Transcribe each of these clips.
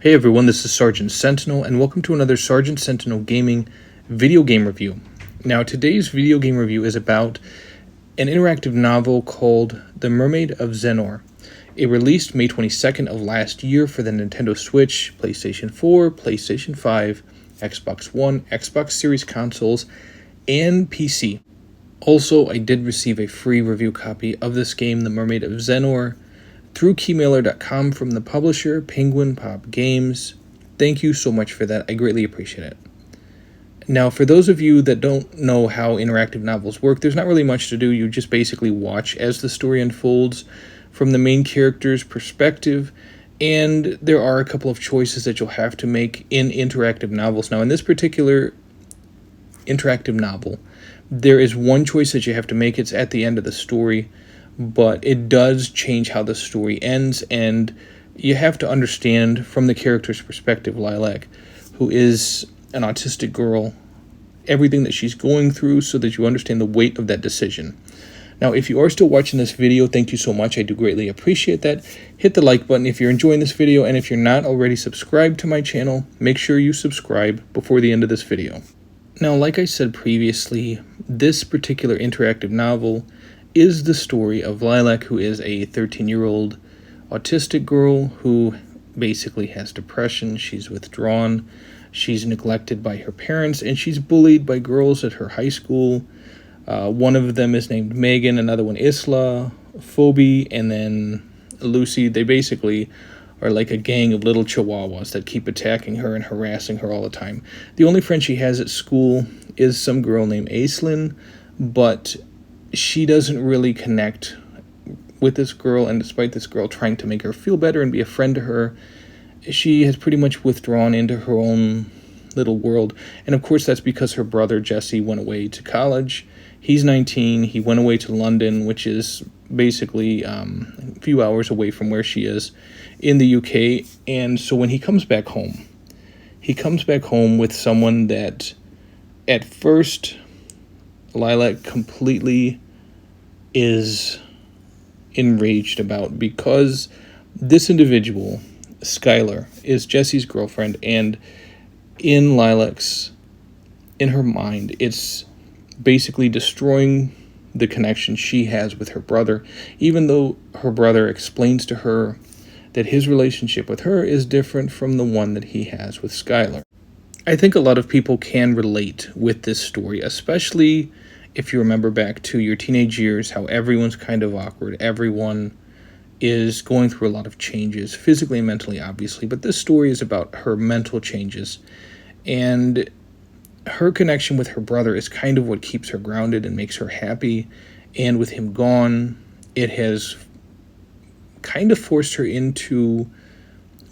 Hey everyone, this is Sergeant Sentinel, and welcome to another Sergeant Sentinel Gaming video game review. Now, today's video game review is about an interactive novel called The Mermaid of Zennor. It released May 22nd of last year for the Nintendo Switch, PlayStation 4, PlayStation 5, Xbox One, Xbox Series consoles, and PC. Also, I did receive a free review copy of this game, The Mermaid of Zennor, through keymailer.com from the publisher, Penguin Pop Games. Thank you so much for that. I greatly appreciate it. Now, for those of you that don't know how interactive novels work, there's not really much to do. You just basically watch as the story unfolds from the main character's perspective, and there are a couple of choices that you'll have to make in interactive novels. Now, in this particular interactive novel, there is one choice that you have to make. It's at the end of the story, but it does change how the story ends, and you have to understand from the character's perspective, Lilac, who is an autistic girl, everything that she's going through so that you understand the weight of that decision. Now, if you are still watching this video, thank you so much. I do greatly appreciate that. Hit the like button if you're enjoying this video, and if you're not already subscribed to my channel, make sure you subscribe before the end of this video. Now, like I said previously, this particular interactive novel is the story of Lilac, who is a 13-year-old autistic girl who basically has depression. She's withdrawn, she's neglected by her parents, and she's bullied by girls at her high school. One of them is named Megan, another one Isla, Phoebe, and then Lucy. They basically are like a gang of little chihuahuas that keep attacking her and harassing her all the time. The only friend she has at school is some girl named Aislinn, but she doesn't really connect with this girl, and despite this girl trying to make her feel better and be a friend to her, she has pretty much withdrawn into her own little world. And of course that's because her brother Jesse went away to college. He's 19, he went away to London, which is basically a few hours away from where she is in the UK. And so when he comes back home with someone that at first Lilac completely is enraged about, because this individual, Skylar, is Jesse's girlfriend, and in her mind, it's basically destroying the connection she has with her brother, even though her brother explains to her that his relationship with her is different from the one that he has with Skylar. I think a lot of people can relate with this story, especially if you remember back to your teenage years, how everyone's kind of awkward. Everyone is going through a lot of changes, physically and mentally, obviously. But this story is about her mental changes. And her connection with her brother is kind of what keeps her grounded and makes her happy. And with him gone, it has kind of forced her into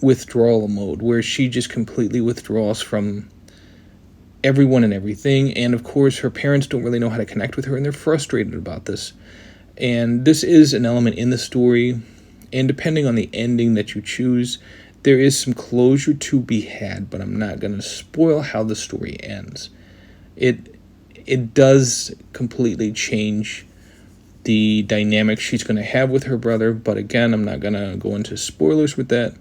withdrawal mode, where she just completely withdraws from everyone and everything. And of course her parents don't really know how to connect with her, and they're frustrated about this. And this is an element in the story, and depending on the ending that you choose, there is some closure to be had, but I'm not going to spoil how the story ends. It does completely change the dynamic she's going to have with her brother, but again, I'm not going to go into spoilers with that.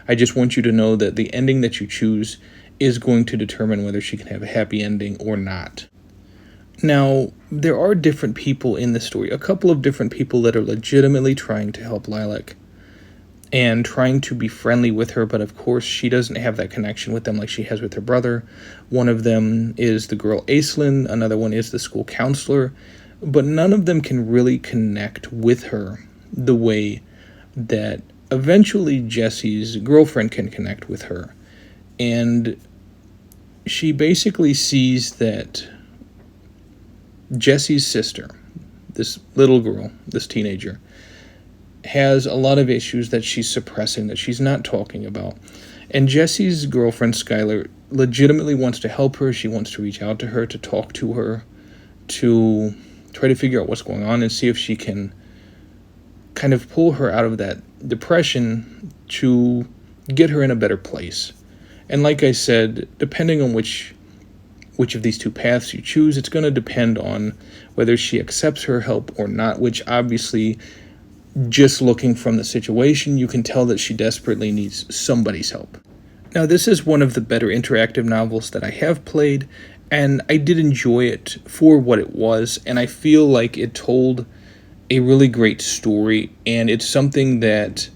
I just want you to know that the ending that you choose is going to determine whether she can have a happy ending or not. Now, there are different people in this story, a couple of different people that are legitimately trying to help Lilac and trying to be friendly with her, but of course she doesn't have that connection with them like she has with her brother. One of them is the girl Aislinn, another one is the school counselor, but none of them can really connect with her the way that eventually Jesse's girlfriend can connect with her. And she basically sees that Jesse's sister, this little girl, this teenager, has a lot of issues that she's suppressing, that she's not talking about. And Jesse's girlfriend, Skylar, legitimately wants to help her. She wants to reach out to her, to talk to her, to try to figure out what's going on and see if she can kind of pull her out of that depression to get her in a better place. And like I said, depending on which of these two paths you choose, it's going to depend on whether she accepts her help or not, which obviously, just looking from the situation, you can tell that she desperately needs somebody's help. Now, this is one of the better interactive novels that I have played, and I did enjoy it for what it was, and I feel like it told a really great story, and it's something that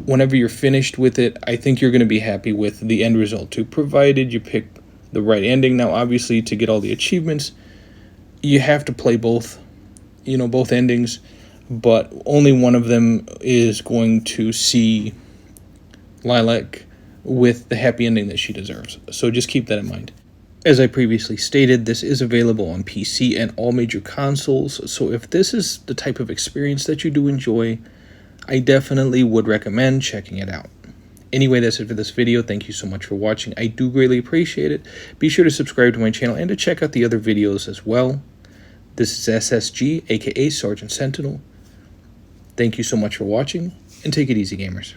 whenever you're finished with it, I think you're going to be happy with the end result too, provided you pick the right ending. Now, obviously, to get all the achievements, you have to play both endings, but only one of them is going to see Lilac with the happy ending that she deserves. So just keep that in mind. As I previously stated, this is available on PC and all major consoles, so if this is the type of experience that you do enjoy, I definitely would recommend checking it out. Anyway, that's it for this video. Thank you so much for watching. I do greatly appreciate it. Be sure to subscribe to my channel and to check out the other videos as well. This is SSG, aka Sergeant Sentinel. Thank you so much for watching, and take it easy, gamers.